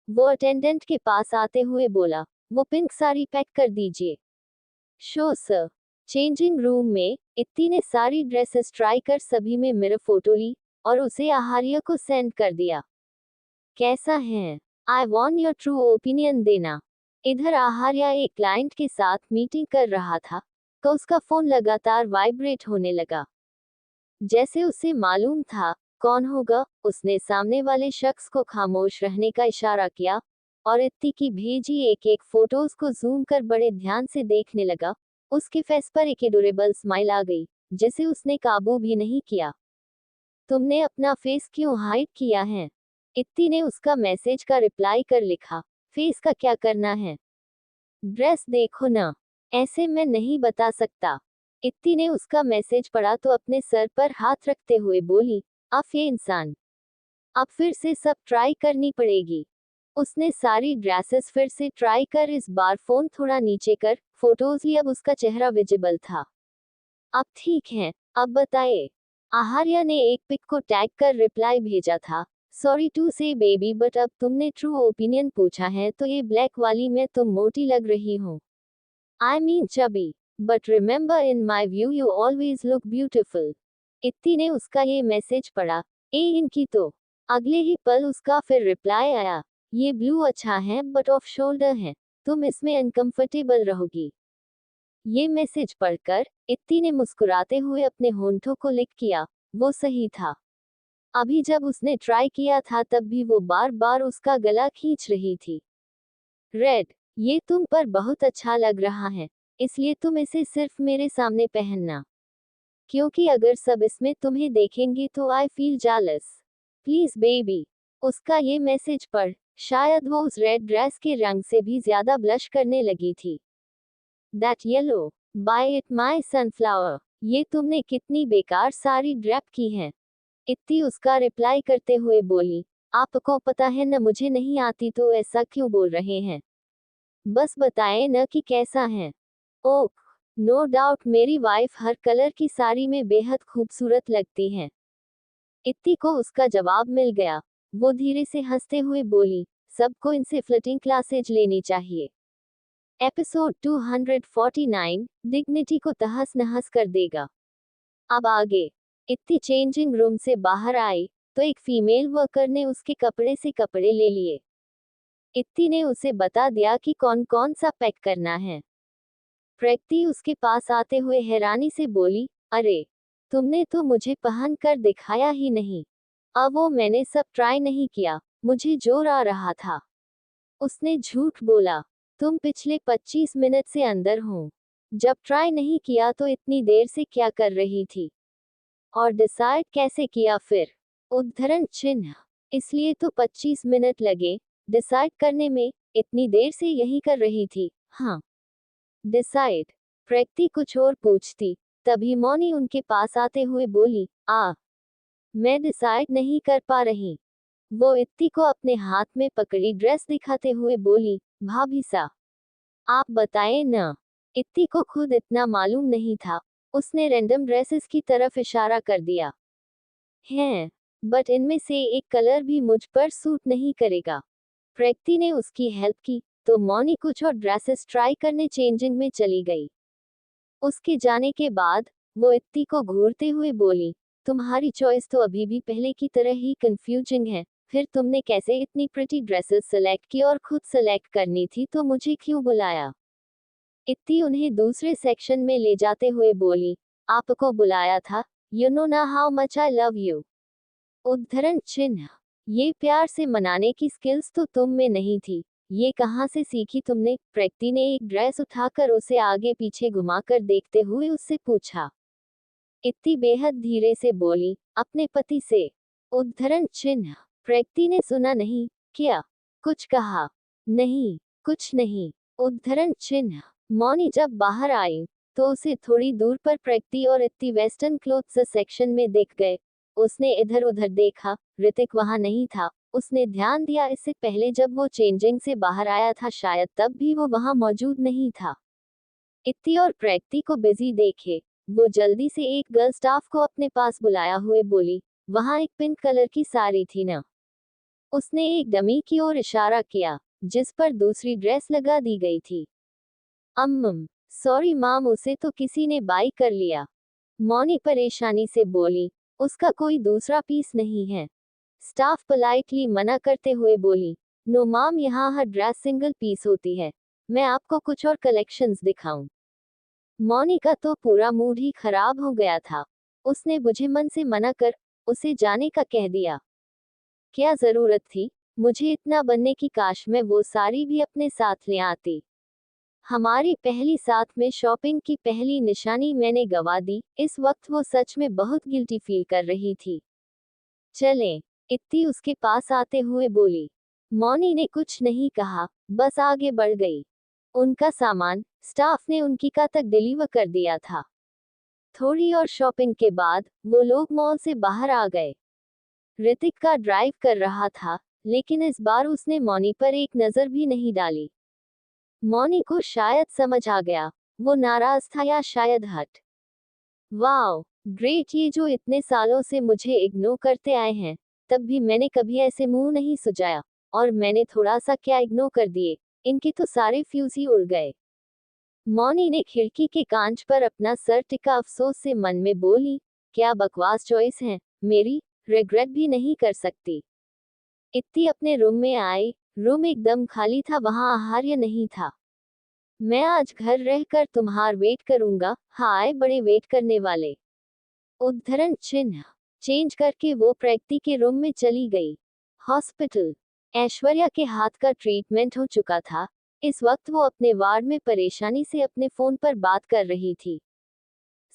वो अटेंडेंट के पास आते हुए बोला, वो पिंक साड़ी पैक कर दीजिए। Show sir. चेंजिंग रूम में इत्ती ने सारी ड्रेसेस ट्राई कर सभी में मिरर फोटो ली और उसे आहार्य को सेंड कर दिया। कैसा है? I want your true opinion देना। इधर आहार्य एक क्लाइंट के साथ मीटिंग कर रहा था तो उसका फोन लगातार वाइब्रेट होने लगा। जैसे उसे मालूम था कौन होगा, उसने सामने वाले शख्स को खामोश रहने का इशारा किया और इत्ती की भेजी एक एक फोटोज को जूम कर बड़े ध्यान से देखने लगा। उसके फेस पर एक एडोरेबल स्माइल आ गई, जिसे उसने काबू भी नहीं किया। तुमने अपना फेस क्यों हाइड किया है? इत्ती ने उसका मैसेज का रिप्लाई कर लिखा, फेस का क्या करना है? ड्रेस देखो ना। ऐसे मैं नहीं बता सकता। इत्ती ने उसका मैसेज पढ़ा तो अपने सर पर हाथ रखते हुए बोली, अब ये इंसान, अब फिर से सब ट्राई करनी पड़ेगी। उसने सारी ड्रेसेस फिर से ट्राई कर इस बार फोन थोड़ा नीचे कर फोटोज ली। अब उसका चेहरा विजिबल था। अब ठीक है, अब बताए। आहार्या ने एक पिक को टैग कर रिप्लाई भेजा था, सॉरी टू से बेबी बट अब तुमने ट्रू ओपिनियन पूछा है तो ये ब्लैक वाली में तुम मोटी लग रही हो। I mean chubby, but remember in my view you always look beautiful. इत्ती ने उसका ये मैसेज पढ़ा, इनकी तो। अगले ही पल उसका फिर रिप्लाई आया, ये ब्लू अच्छा है बट ऑफ शोल्डर है, तुम इसमें अनकंफर्टेबल रहोगी। ये मैसेज पढ़कर इत्ती ने मुस्कुराते हुए अपने होंठों को लिक किया। वो सही था। अभी जब उसने ट्राई किया था तब भी वो बार बार उसका गला खींच रही थी। रेड, ये तुम पर बहुत अच्छा लग रहा है, इसलिए तुम इसे सिर्फ मेरे सामने पहनना, क्योंकि अगर सब इसमें तुम्हें देखेंगे तो I feel jealous. Please baby. उसका ये मैसेज पढ़ शायद वो उस रेड ड्रेस के रंग से भी ज्यादा ब्लश करने लगी थी। That yellow, by it my sunflower, ये तुमने कितनी बेकार साड़ी ड्रैप की है। इत्ती उसका रिप्लाई करते हुए बोली, आपको पता है न मुझे नहीं आती तो ऐसा क्यों बोल रहे हैं? बस बताएं न कि कैसा है। ओह, नो डाउट मेरी वाइफ हर कलर की साड़ी में बेहद खूबसूरत लगती है। इत्ती को उसका जवाब मिल गया। वो धीरे से हंसते हुए बोली, सबको इनसे फ्लर्टिंग क्लासेज लेनी चाहिए। एपिसोड 249 डिग्निटी को तहस नहस कर देगा। अब आगे। इत्ती चेंजिंग रूम से बाहर आई तो एक फीमेल वर्कर ने उसके कपड़े से कपड़े ले लिए। इत्ती ने उसे बता दिया कि कौन कौन सा पैक करना है। प्रकृति उसके पास आते हुए हैरानी से बोली, अरे, तुमने तो मुझे पहन कर दिखाया ही नहीं। अब वो मैंने सब ट्राई नहीं किया, मुझे जोर आ रहा था। उसने झूठ बोला, तुम पिछले 25 मिनट से अंदर हो। जब ट्राई नहीं किया तो इतनी देर से क्या कर रही थी? और डिसाइड कैसे किया फिर? उद्धरण चिन्ह। इसलिए तो 25 मिनट लगे डिसाइड करने में, इतनी देर से यही कर रही थी। हाँ, डिसाइड। प्रकृति कुछ और पूछती, तभी मौनी उनके पास आते हुए बोली, मैं डिसाइड नहीं कर पा रही। वो इत्ती को अपने हाथ में पकड़ी ड्रेस दिखाते हुए बोली, भाभी सा, आप बताएं न। इत्ती को खुद इतना मालूम नहीं था। उसने रैंडम ड्रेसेस की तरफ इशारा कर दिया। हैं, बट इनमें से एक कलर भी मुझ पर सूट नहीं करेगा। प्रैक्टी ने उसकी हेल्प की, तो मौनी कुछ और ड्रेसेस ट्राई करने चेंजिंग में चली गई। उसके जाने के बाद वो इत्ती को घूरते हुए बोली, तुम्हारी चॉइस तो अभी भी पहले की तरह ही कंफ्यूजिंग है। फिर तुमने कैसे इतनी प्रिटी ड्रेसेस सेलेक्ट की और खुद सेलेक्ट करनी थी तो मुझे क्यों बुलाया? इत्ती उन्हें दूसरे सेक्शन में ले जाते हुए बोली, आपको बुलाया था, यू नो ना how much I love you. उद्धरण चिन्ह। ये प्यार से मनाने की स्किल्स तो तुम में नहीं थी। ये कहाँ से सीखी तुमने? प्रैक्टी ने एक ड्रेस उठाकर उसे आगे पीछे घुमाकर देखते हुए उससे पूछा। इत्ती बेहद धीरे से बोली, अपने पति से। उद्धरण चिन्ह। प्रैक्टी ने सुना नहीं। क्या? कुछ कहा? नहीं, कुछ नहीं। उद्धरण चिन्ह। मौनी जब बाहर आई तो उसे थोड़ी दूर पर प्रैक्टी और इत्ती वेस्टर्न क्लोथ्स सेक्शन में दिख गए। उसने इधर उधर देखा, ऋतिक वहां नहीं था। उसने ध्यान दिया इससे पहले जब वो चेंजिंग से बाहर आया था शायद तब भी वो वहां मौजूद नहीं था। इत्ती और प्रैक्टी को बिजी देखे वो जल्दी से एक गर्ल स्टाफ को अपने पास बुलाया हुए बोली, वहां एक पिंक कलर की साड़ी थी ना? उसने एक डमी की ओर इशारा किया जिस पर दूसरी ड्रेस लगा दी गई थी। सॉरी माम, उसे तो किसी ने बाई कर लिया। मौनी परेशानी से बोली, उसका कोई दूसरा पीस नहीं है। स्टाफ पोलाइटली मना करते हुए बोली, नो माम, यहाँ हर ड्रेस सिंगल पीस होती है। मैं आपको कुछ और कलेक्शंस दिखाऊं। मौनी का तो पूरा मूड ही खराब हो गया था। उसने बुझे मन से मना कर उसे जाने का कह दिया। क्या जरूरत थी मुझे इतना बनने की? काश मैं वो साड़ी भी अपने साथ ले आती। हमारी पहली साथ में शॉपिंग की पहली निशानी मैंने गवा दी। इस वक्त वो सच में बहुत गिल्टी फील कर रही थी। चलें, इत्ती उसके पास आते हुए बोली। मौनी ने कुछ नहीं कहा, बस आगे बढ़ गई। उनका सामान स्टाफ ने उनकी का तक डिलीवर कर दिया था। थोड़ी और शॉपिंग के बाद वो लोग मॉल से बाहर आ गए। ऋतिक का ड्राइव कर रहा था, लेकिन इस बार उसने मौनी पर एक नजर भी नहीं डाली। मौनी को शायद समझ आ गया, वो नाराज था या शायद हट। वाओ, ग्रेट, ये जो इतने सालों से मुझे इग्नोर करते आए हैं, तब भी मैंने कभी ऐसे मुंह नहीं सुजाया। और मैंने थोड़ा सा क्या इग्नोर कर दिए, इनके तो सारे फ्यूज ही उड़ गए। मौनी ने खिड़की के कांच पर अपना सर टिका अफसोस से मन में बोली, क्या बकवास चॉइस है मेरी, रिग्रेट भी नहीं कर सकती। इत्ती अपने रूम में आई। रूम एकदम खाली था, वहां आहार्य नहीं था। मैं आज घर रहकर तुम्हार वेट करूंगा। हाय बड़े वेट करने वाले। उद्धरण चिन्ह। चेंज करके वो प्रैक्टी के रूम में चली गई। हॉस्पिटल। ऐश्वर्या के हाथ का ट्रीटमेंट हो चुका था। इस वक्त वो अपने वार्ड में परेशानी से अपने फोन पर बात कर रही थी।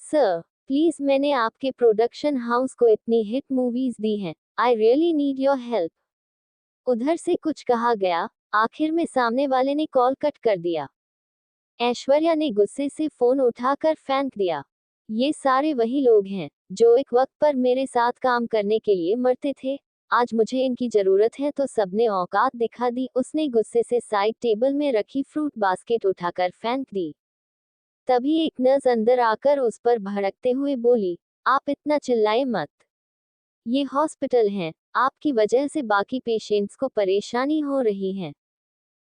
सर, प्लीज, मैंने आपके प्रोडक्शन हाउस को इतनी हिट मूवीज दी हैं, I really need your help. उधर से कुछ कहा गया। आखिर में सामने वाले ने कॉल कट कर दिया। ऐश्वर्या ने गुस्से से फोन उठाकर फेंक दिया। ये सारे वही लोग हैं जो एक वक्त पर मेरे साथ काम करने के लिए मरते थे। आज मुझे इनकी जरूरत है तो सबने औकात दिखा दी। उसने गुस्से से साइड टेबल में रखी फ्रूट बास्केट उठाकर फेंक दी। तभी एक नर्स अंदर आकर उस पर भड़कते हुए बोली, आप इतना चिल्लाए मत। ये हॉस्पिटल है, आपकी वजह से बाकी पेशेंट्स को परेशानी हो रही है।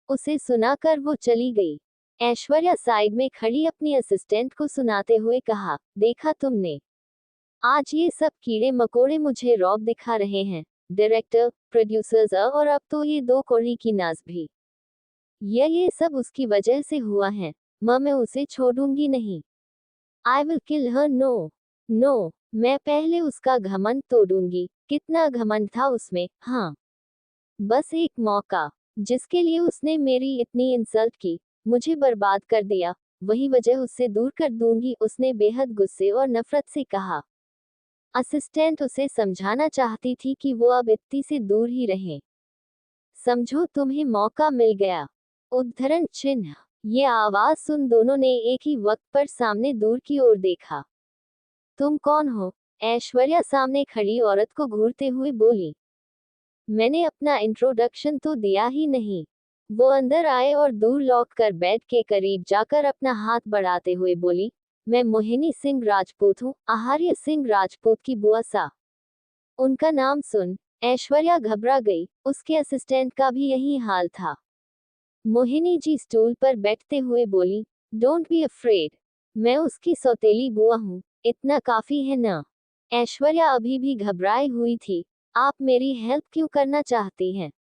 उसे सुनाकर वो चली गई। ऐश्वर्या साइड में खड़ी अपनी असिस्टेंट को सुनाते हुए कहा, देखा तुमने, आज ये सब कीड़े मकोड़े मुझे रौब दिखा रहे हैं। डायरेक्टर, प्रोड्यूसर्स और अब तो ये दो कौड़ी की नाज भी। ये सब उसकी वजह से हुआ है। मैं उसे छोड़ूंगी नहीं। I will kill her. No, मैं पहले उसका घमंड तोड़ूंगी। कितना घमंड था उसमें, हाँ। बस एक मौका, जिसके लिए उसने मेरी इतनी इंसल्ट की, मुझे बर्बाद कर दिया, वही वजह उससे दूर कर दूंगी। उसने बेहद गुस्से और नफरत से कहा। असिस्टेंट उसे समझाना चाहती थी कि वो अब इत्ती से दूर ही रहे। समझो तुम्हें मौका मिल गया। उद्धरण चिन्ह। ये आवाज सुन दोनों ने एक ही वक्त पर सामने दूर की ओर देखा। तुम कौन हो? ऐश्वर्या सामने खड़ी औरत को घूरते हुए बोली। मैंने अपना इंट्रोडक्शन तो दिया ही नहीं। वो अंदर आए और दूर लौट कर बेड के करीब जाकर अपना हाथ बढ़ाते हुए बोली, मैं मोहिनी सिंह राजपूत हूँ, आहार्य सिंह राजपूत की बुआ सा। उनका नाम सुन ऐश्वर्या घबरा गई, उसके असिस्टेंट का भी यही हाल था। मोहिनी जी स्टूल पर बैठते हुए बोली, डोंट बी अफ्रेड, मैं उसकी सौतेली बुआ हूँ, इतना काफी है ना। ऐश्वर्या अभी भी घबराई हुई थी। आप मेरी हेल्प क्यों करना चाहती हैं?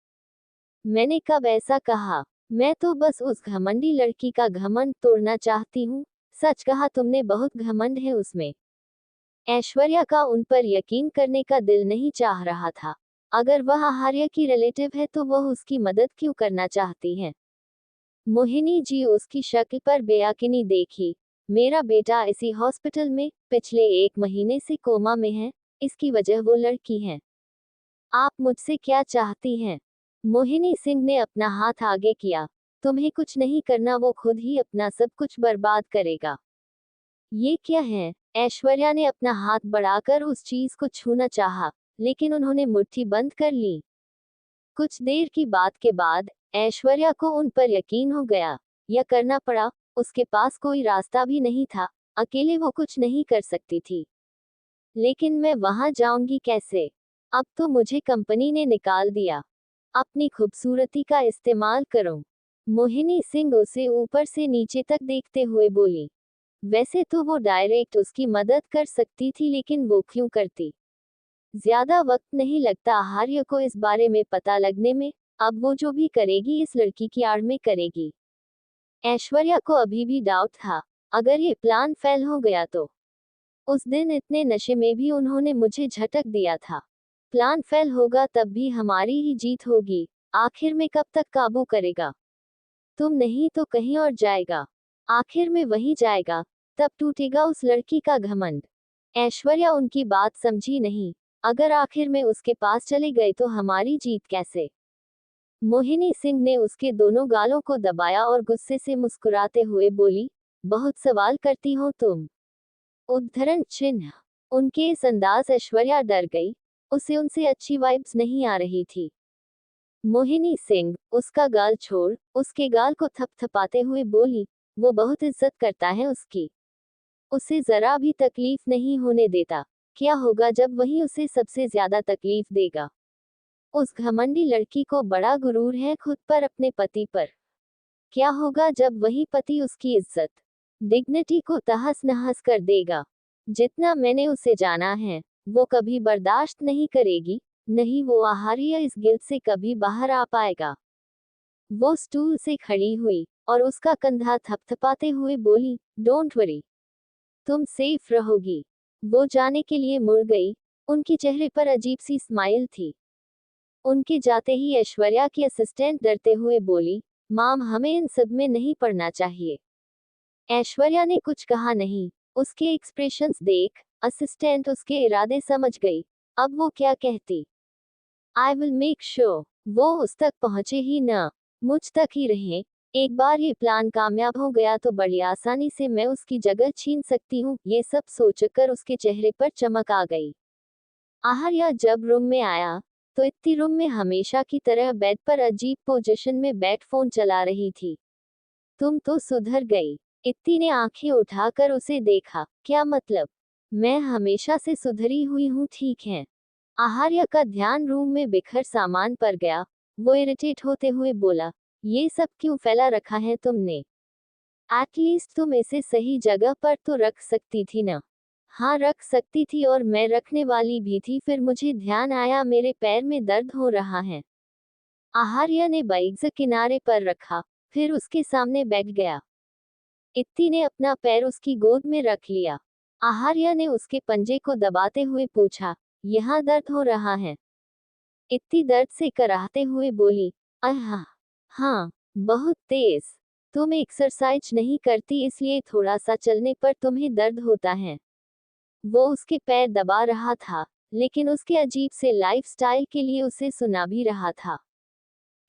मैंने कब ऐसा कहा? मैं तो बस उस घमंडी लड़की का घमंड तोड़ना चाहती हूँ। सच कहा तुमने, बहुत घमंड है उसमें। ऐश्वर्या का उन पर यकीन करने का दिल नहीं चाह रहा था। अगर वह आहार्य की रिलेटिव है तो वह उसकी मदद क्यों करना चाहती है? मोहिनी जी उसकी शक्ल पर बेयकीनी देखी। मेरा बेटा इसी हॉस्पिटल में पिछले 1 महीने से कोमा में है, इसकी वजह वो लड़की है। आप मुझसे क्या चाहती हैं? मोहिनी सिंह ने अपना हाथ आगे किया। तुम्हें कुछ नहीं करना, वो खुद ही अपना सब कुछ बर्बाद करेगा। ये क्या है? ऐश्वर्या ने अपना हाथ बढ़ाकर उस चीज को छूना चाहा, लेकिन उन्होंने मुट्ठी बंद कर ली। कुछ देर की बात के बाद ऐश्वर्या को उन पर यकीन हो गया। यह करना पड़ा, उसके पास कोई रास्ता भी नहीं था, अकेले वो कुछ नहीं कर सकती थी। लेकिन मैं वहां जाऊंगी कैसे? अब तो मुझे कंपनी ने निकाल दिया। अपनी खूबसूरती का इस्तेमाल करो। मोहिनी सिंह उसे ऊपर से नीचे तक देखते हुए बोली। वैसे तो वो डायरेक्ट उसकी मदद कर सकती थी, लेकिन वो क्यों करती? ज्यादा वक्त नहीं लगता आहार्य को इस बारे में पता लगने में। अब वो जो भी करेगी इस लड़की की आड़ में करेगी। ऐश्वर्या को अभी भी डाउट था, अगर ये प्लान फेल हो गया तो। उस दिन इतने नशे में भी उन्होंने मुझे झटक दिया था। प्लान फेल होगा तब भी हमारी ही जीत होगी। आखिर में कब तक काबू करेगा? तुम नहीं तो कहीं और जाएगा। आखिर में वही जाएगा, तब टूटेगा उस लड़की का घमंड। ऐश्वर्या उनकी बात समझी नहीं। अगर आखिर में उसके पास चले गए तो हमारी जीत कैसे? मोहिनी सिंह ने उसके दोनों गालों को दबाया और गुस्से से मुस्कुराते हुए बोली, बहुत सवाल करती हो तुम। उद्धरण चिन्ह। उनके इस अंदाज ऐश्वर्या डर गई। उसे उनसे अच्छी वाइब्स नहीं आ रही थी। मोहिनी सिंह उसका गाल छोड़, उसके गाल को थपथपाते हुए बोली, वो बहुत इज्जत करता है उसकी। उसे जरा भी तकलीफ नहीं होने देता। क्या होगा जब वही उसे सबसे ज्यादा तकलीफ देगा? उस घमंडी लड़की को बड़ा गुरूर है खुद पर, अपने पति पर। क्या होगा जब वही पति उसकी इज्जत, डिग्निटी को तहस नहस कर देगा? जितना मैंने उसे जाना है, वो कभी बर्दाश्त नहीं करेगी। नहीं, वो आहार्य इस गिल्ट से कभी बाहर आ पाएगा। वो स्टूल से खड़ी हुई और उसका कंधा थपथपाते हुए बोली, डोंट वरी, तुम सेफ रहोगी। वो जाने के लिए मुड़ गई। उनके चेहरे पर अजीब सी स्माइल थी। उनके जाते ही ऐश्वर्या की असिस्टेंट डरते हुए बोली, माम, हमें इन सब में नहीं पड़ना चाहिए। ऐश्वर्या ने कुछ कहा नहीं। उसके एक्सप्रेशंस देख असिस्टेंट उसके इरादे समझ गई। अब वो क्या कहती? आई विल मेक श्योर वो उस तक पहुंचे ही न, मुझ तक ही रहे। एक बार ये प्लान कामयाब हो गया तो बड़ी आसानी से मैं उसकी जगह छीन सकती हूँ। ये सब सोचकर उसके चेहरे पर चमक आ गई। आहार्या जब रूम में आया तो इत्ती रूम में हमेशा की तरह बेड पर अजीब पोजीशन में बैठ फोन चला रही थी। तुम तो सुधर गई। इत्ती ने आंखें उठाकर उसे देखा। क्या मतलब? मैं हमेशा से सुधरी हुई हूँ, ठीक है। आहार्य का ध्यान रूम में बिखर सामान पर गया। वो इरिटेट होते हुए बोला, ये सब क्यों फैला रखा है तुमने? एटलीस्ट तुम इसे सही जगह पर तो रख सकती थी ना? हाँ, रख सकती थी और मैं रखने वाली भी थी, फिर मुझे ध्यान आया मेरे पैर में दर्द हो रहा है। आहार्य ने बैग किनारे पर रखा, फिर उसके सामने बैठ गया। इत्ती ने अपना पैर उसकी गोद में रख लिया। आहार्य ने उसके पंजे को दबाते हुए पूछा, यहाँ दर्द हो रहा है? इत्ती दर्द से कराहते हुए बोली, आह, हाँ, बहुत तेज। तुम एक्सरसाइज नहीं करती, इसलिए थोड़ा सा चलने पर तुम्हें दर्द होता है। वो उसके पैर दबा रहा था, लेकिन उसके अजीब से लाइफस्टाइल के लिए उसे सुना भी रहा था।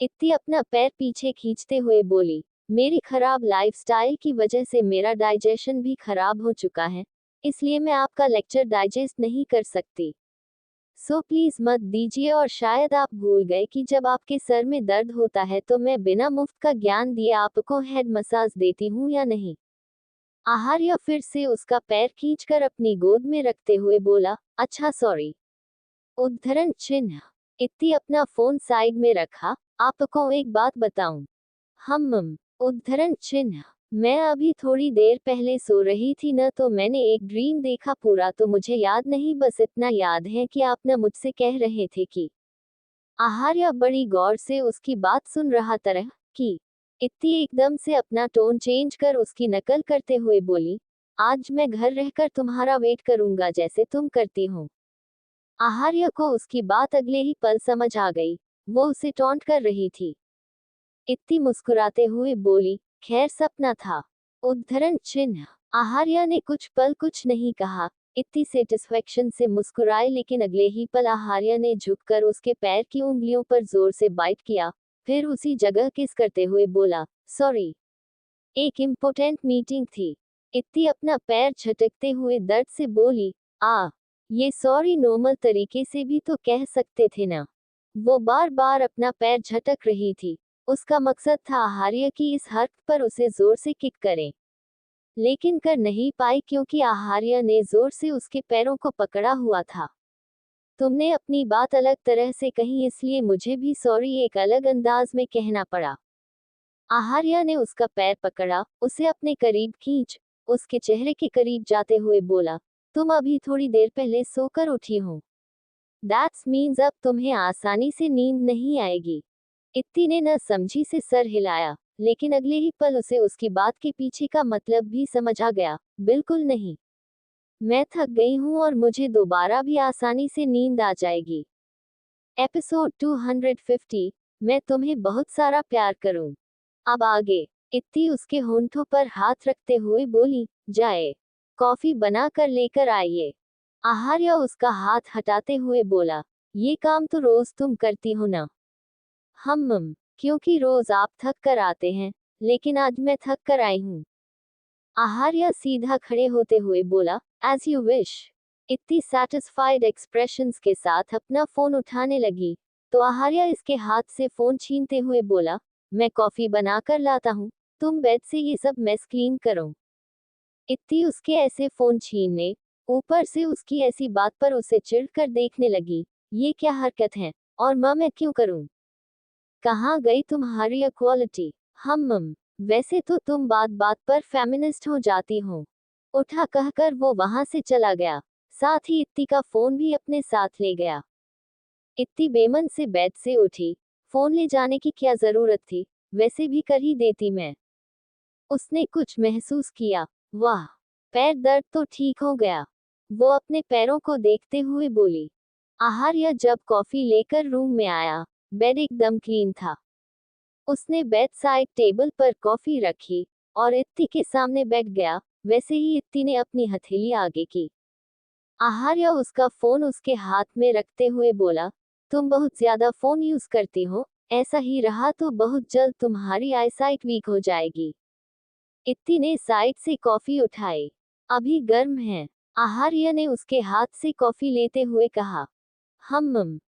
इत्ती अपना पैर पीछे खींचते हुए बोली, मेरी खराब लाइफस्टाइल की वजह से मेरा डाइजेशन भी खराब हो चुका है, इसलिए मैं आपका लेक्चर डाइजेस्ट नहीं कर सकती। सो प्लीज मत दीजिए, और शायद आप भूल गए कि जब आपके सर में दर्द होता है तो मैं बिना मुफ्त का ज्ञान दिए आपको हेड मसाज देती हूँ या नहीं। आहार्य फिर से उसका पैर खींचकर अपनी गोद में रखते हुए बोला, अच्छा सॉरी। उद्धरण चिन्ह। इत्ती अपना फोन साइड में रखा। आपको एक बात बताऊं? उद्धरण चिन्ह। मैं अभी थोड़ी देर पहले सो रही थी न, तो मैंने एक ड्रीम देखा। पूरा तो मुझे याद नहीं, बस इतना याद है कि आप न मुझसे कह रहे थे कि। आहार्य बड़ी गौर से उसकी बात सुन रहा तरह कि। इत्ती एकदम से अपना टोन चेंज कर उसकी नकल करते हुए बोली, आज मैं घर रहकर तुम्हारा वेट करूंगा जैसे तुम करती हो। आहार्य को उसकी बात अगले ही पल समझ आ गई। वो उसे टॉन्ट कर रही थी। इत्ती मुस्कुराते हुए बोली, खैर सपना था। उद्धरण चिन्ह। आहार्य ने कुछ पल कुछ नहीं कहा। इत्ती सेटिस्फेक्शन से मुस्कुराए, लेकिन अगले ही पल आहार्य ने झुककर उसके पैर की उंगलियों पर जोर से बाइट किया, फिर उसी जगह किस करते हुए बोला, सॉरी, एक इम्पोर्टेंट मीटिंग थी। इत्ती अपना पैर झटकते हुए दर्द से बोली, ये सॉरी नॉर्मल तरीके से भी तो कह सकते थे ना। वो बार बार अपना पैर झटक रही थी। उसका मकसद था आहार्य की इस हरकत पर उसे जोर से किक करें, लेकिन कर नहीं पाई क्योंकि आहार्य ने जोर से उसके पैरों को पकड़ा हुआ था। तुमने अपनी बात अलग तरह से कही, इसलिए मुझे भी सॉरी एक अलग अंदाज में कहना पड़ा। आहार्य ने उसका पैर पकड़ा, उसे अपने करीब खींच, उसके चेहरे के करीब जाते हुए बोला, तुम अभी थोड़ी देर पहले सोकर उठी हो। दैट्स मीन्स अब तुम्हें आसानी से नींद नहीं आएगी। इत्ती ने न समझी से सर हिलाया, लेकिन अगले ही पल उसे उसकी बात के पीछे का मतलब भी समझ आ गया। बिल्कुल नहीं, मैं थक गई हूँ और मुझे दोबारा भी आसानी से नींद आ जाएगी। एपिसोड 250, मैं तुम्हें बहुत सारा प्यार करूं। अब आगे। इत्ती उसके होंठों पर हाथ रखते हुए बोली, जाए, कॉफी बना कर लेकर आइए। आहार्य उसका हाथ हटाते हुए बोला, ये काम तो रोज तुम करती हो ना। क्योंकि रोज आप थक कर आते हैं, लेकिन आज मैं थक कर आई हूँ। आहार्य सीधा खड़े होते हुए बोला, एज यू विश। इतनी सेटिस्फाइड एक्सप्रेशंस के साथ अपना फोन उठाने लगी, तो आहार्य इसके हाथ से फोन छीनते हुए बोला, मैं कॉफी बना कर लाता हूँ, तुम बेड से ये सब मेस क्लीन करो। इत्ती उसके ऐसे फोन छीनने, ऊपर से उसकी ऐसी बात पर उसे चिढ़कर देखने लगी। ये क्या हरकत है, और मैं क्यों करूं? कहाँ गई तुम्हारी इक्वालिटी? वैसे तो तुम बात बात पर फेमिनिस्ट हो जाती हो। उठा कहकर वो वहां से चला गया, साथ ही इत्ती का फोन भी अपने साथ ले गया। इत्ती बेमन से बेड से उठी। फोन ले जाने की क्या जरूरत थी, वैसे भी कर ही देती मैं। उसने कुछ महसूस किया। वाह, पैर दर्द तो ठीक हो गया। वो अपने पैरों को देखते हुए बोली। आहार्य जब कॉफी लेकर रूम में आया, बेड एकदम क्लीन था। उसने बेड साइड टेबल पर कॉफी रखी और इत्ती के सामने बैठ गया। वैसे ही इत्ती ने अपनी हथेली आगे की। आहार्य उसका फोन उसके हाथ में रखते हुए बोला, तुम बहुत ज्यादा फोन यूज करती हो, ऐसा ही रहा तो बहुत जल्द तुम्हारी आईसाइट वीक हो जाएगी। इत्ती ने साइड से कॉफी उठाई। अभी गर्म है। आहार्य ने उसके हाथ से कॉफी लेते हुए कहा।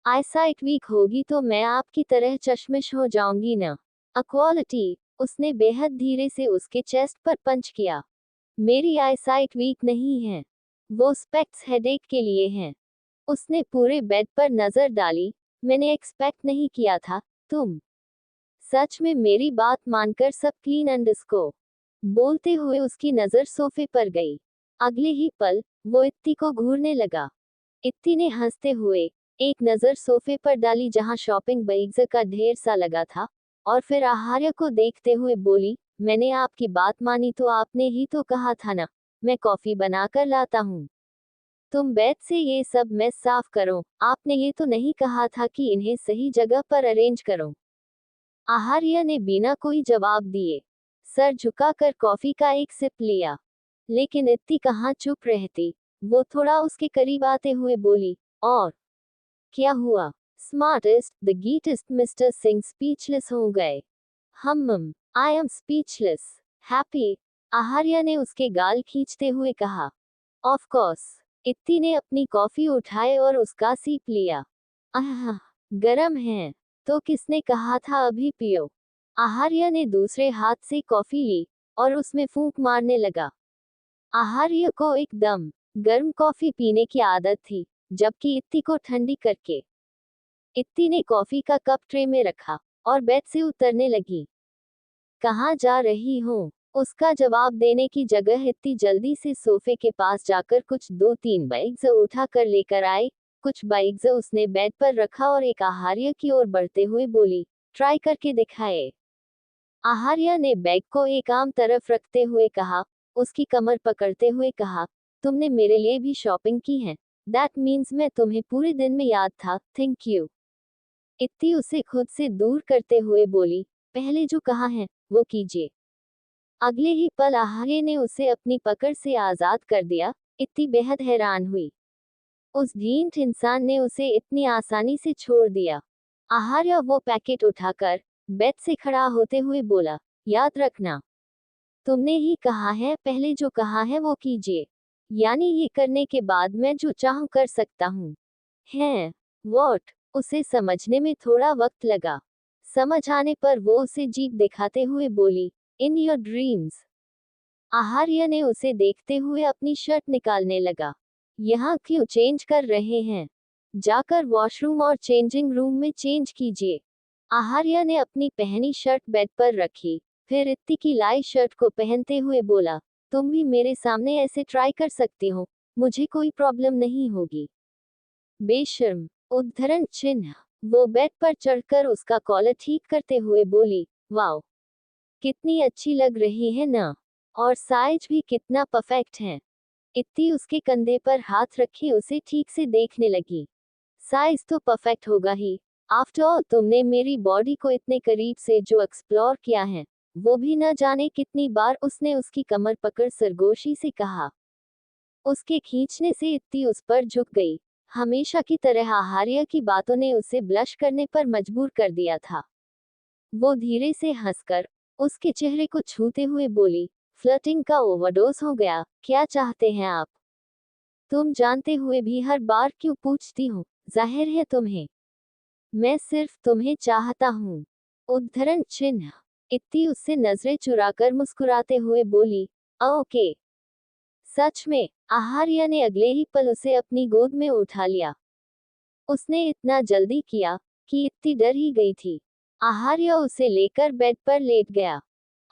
आईसाइट वीक होगी तो मैं आपकी तरह चश्मिश हो जाऊंगी ना। इक्वालिटी। उसने बेहद धीरे से उसके चेस्ट पर पंच किया। मेरी आईसाइट वीक नहीं है, वो स्पेक्ट्स हेडेक के लिए हैं। उसने पूरे बेड पर नजर डाली। मैंने एक्सपेक्ट नहीं किया था तुम सच में मेरी बात मानकर सब क्लीन अंडरस्को। बोलते हुए उसकी नजर सोफे पर गई। अगले ही पल वो इत्ती को घूरने लगा। इत्ती ने हंसते हुए एक नजर सोफे पर डाली जहां शॉपिंग बैग्स का ढेर सा लगा था, और फिर आहार्य को देखते हुए बोली, मैंने आपकी बात मानी तो आपने ही तो कहा था ना, मैं कॉफी बनाकर लाता हूँ। तुम बेड से ये सब मेस साफ करो, आपने ये तो नहीं कहा था कि इन्हें सही जगह पर अरेंज करो। आहार्य ने बिना कोई जवाब दिए सर झुकाकर कॉफी का एक सिप लिया। लेकिन इत्ती कहाँ चुप रहती। वो थोड़ा उसके करीब आते हुए बोली, और क्या हुआ? Smartest the greatest Mister Singh speechless हो गए। I am speechless. Happy? Aaharya ने उसके गाल खींचते हुए कहा। Of course. इत्ती ने अपनी कॉफी उठाए और उसका सीप लिया। आह, गरम है। तो किसने कहा था अभी पियो? आहार्य ने दूसरे हाथ से कॉफी ली और उसमें फूंक मारने लगा। आहार्य को एकदम गर्म कॉफी पीने की आदत थी, जबकि इत्ती को ठंडी करके। इत्ती ने कॉफी का कप ट्रे में रखा और बेड से उतरने लगी। कहाँ जा रही हो? उसका जवाब देने की जगह इत्ती जल्दी से सोफे के पास जाकर कुछ 2-3 बैग्स उठा कर लेकर आई। कुछ बैग्स उसने बेड पर रखा और एक आहार्य की ओर बढ़ते हुए बोली, ट्राई करके दिखाए। आहार्य ने बैग को एक आम तरफ रखते हुए कहा, उसकी कमर पकड़ते हुए कहा, तुमने मेरे लिए भी शॉपिंग की है। दैट मीन्स मैं तुम्हें पूरे दिन में याद था, थैंक यू। इत्ती उसे खुद से दूर करते हुए बोली, पहले जो कहा है वो कीजिए। अगले ही पल आहार्य ने उसे अपनी पकड़ से आजाद कर दिया। इत्ती बेहद हैरान हुई। उस ढीठ इंसान ने उसे इतनी आसानी से छोड़ दिया। आहार्य वो पैकेट उठाकर बेड से खड़ा होते हुए बोला, याद रखना, तुमने ही कहा है पहले जो कहा है वो कीजिए। यानी ये करने के बाद मैं जो चाहूं कर सकता हूँ। हैं? वॉट? उसे समझने में थोड़ा वक्त लगा। समझ आने पर वो उसे जीभ दिखाते हुए बोली, इन योर ड्रीम्स। आहार्य ने उसे देखते हुए अपनी शर्ट निकालने लगा। यहाँ क्यों चेंज कर रहे हैं? जाकर वॉशरूम और चेंजिंग रूम में चेंज कीजिए। आहार्य ने अपनी पहनी शर्ट बेड पर रखी, फिर इत्ती की लाई शर्ट को पहनते हुए बोला, तुम भी मेरे सामने ऐसे ट्राई कर सकती हो, मुझे कोई प्रॉब्लम नहीं होगी। बेशर्म! उद्धरण चिन्ह। वो बेड पर चढ़कर उसका कॉलर ठीक करते हुए बोली, वाओ, कितनी अच्छी लग रही है ना? और साइज भी कितना परफेक्ट है। इत्ती उसके कंधे पर हाथ रखे उसे ठीक से देखने लगी। साइज तो परफेक्ट होगा ही। आफ्टर ऑल तुमने मेरी बॉडी को इतने करीब से जो एक्सप्लोर किया है, वो भी न जाने कितनी बार। उसने उसकी कमर पकड़ सरगोशी से कहा। उसके खींचने से इत्ती उस पर झुक गई। हमेशा की तरह आहार्य की बातों ने उसे ब्लश करने पर मजबूर कर दिया था। वो धीरे से हंसकर उसके चेहरे को छूते हुए बोली, फ्लर्टिंग का ओवरडोज हो गया, क्या चाहते हैं आप? तुम जानते हुए भी हर बार क्यों पूछती हो? जाहिर है तुम्हें। मैं सिर्फ तुम्हें चाहता हूँ। उद्धरण चिन्ह। इत्ती उससे नजरें चुराकर मुस्कुराते हुए बोली, ओके। सच में? आहार्य ने अगले ही पल उसे अपनी गोद में उठा लिया। उसने इतना जल्दी किया कि इत्ती डर ही गई थी। आहार्य उसे लेकर बेड पर लेट गया।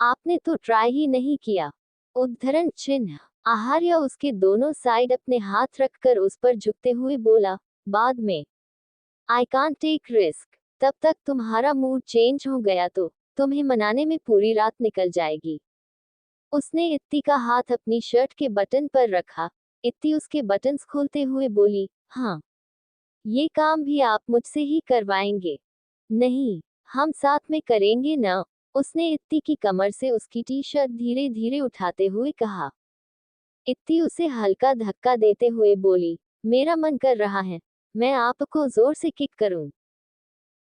आपने तो ट्राई ही नहीं किया। उद्धरण चिन्ह। आहार्य उसके दोनों साइड अपने हाथ रखकर उस पर झुकते हुए बोला, बाद में। I can't take risk. तब तक तुम्हारा मूड चेंज हो गया तो तुम्हें मनाने में पूरी रात निकल जाएगी। उसने इत्ती का हाथ अपनी शर्ट के बटन पर रखा। इत्ती उसके बटन्स खोलते हुए बोली, हाँ, ये काम भी आप मुझसे ही करवाएंगे? नहीं, हम साथ में करेंगे ना? उसने इत्ती की कमर से उसकी टी शर्ट धीरे धीरे उठाते हुए कहा। इत्ती उसे हल्का धक्का देते हुए बोली, मेरा मन कर रहा है मैं आपको जोर से किक करूं।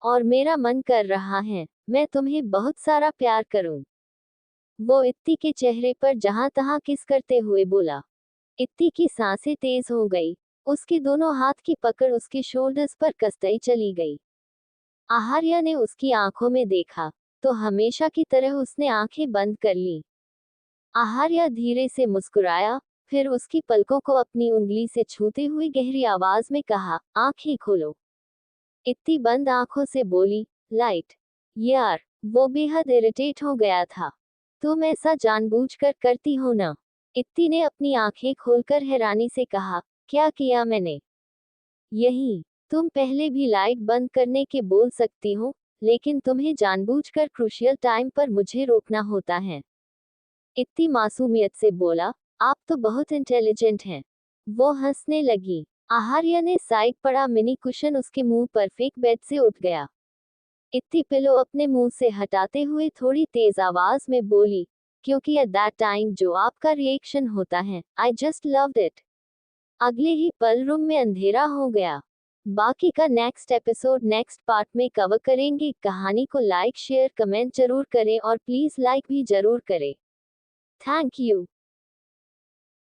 और मेरा मन कर रहा है मैं तुम्हें बहुत सारा प्यार करूं। वो इत्ती के चेहरे पर जहां तहां किस करते हुए बोला। इत्ती की सांसें तेज हो गई। उसके दोनों हाथ की पकड़ उसके शोल्डर्स पर कसती चली गई। आहार्य ने उसकी आंखों में देखा, तो हमेशा की तरह उसने आंखें बंद कर ली। आहार्य धीरे से मुस्कुराया, फिर उसकी पलकों को अपनी उंगली से छूते हुए गहरी आवाज में कहा, आंखें खोलो। इत्ती बंद आंखों से बोली, लाइट। यार, वो बेहद इरिटेट हो गया था। तुम ऐसा जानबूझकर करती हो ना? इत्ती ने अपनी आंखें खोलकर हैरानी से कहा, क्या किया मैंने? यही, तुम पहले भी लाइट बंद करने के बोल सकती हो, लेकिन तुम्हें जानबूझकर क्रूशियल टाइम पर मुझे रोकना होता है। इत्ती मासूमियत से बोला, आप तो बहुत इंटेलिजेंट हैं। वो हंसने लगी। आहार्य ने साइड पड़ा मिनी कुशन उसके मुंह पर फेंक बेड से उठ गया। इत्ती पिलो अपने मुंह से हटाते हुए थोड़ी तेज आवाज में बोली, क्योंकि एट दैट टाइम जो आपका रिएक्शन होता है, आई जस्ट लव्ड इट। अगले ही पल रूम में अंधेरा हो गया। बाकी का नेक्स्ट एपिसोड नेक्स्ट पार्ट में कवर करेंगे। कहानी को लाइक शेयर कमेंट जरूर करें और प्लीज लाइक भी जरूर करें। Thank you.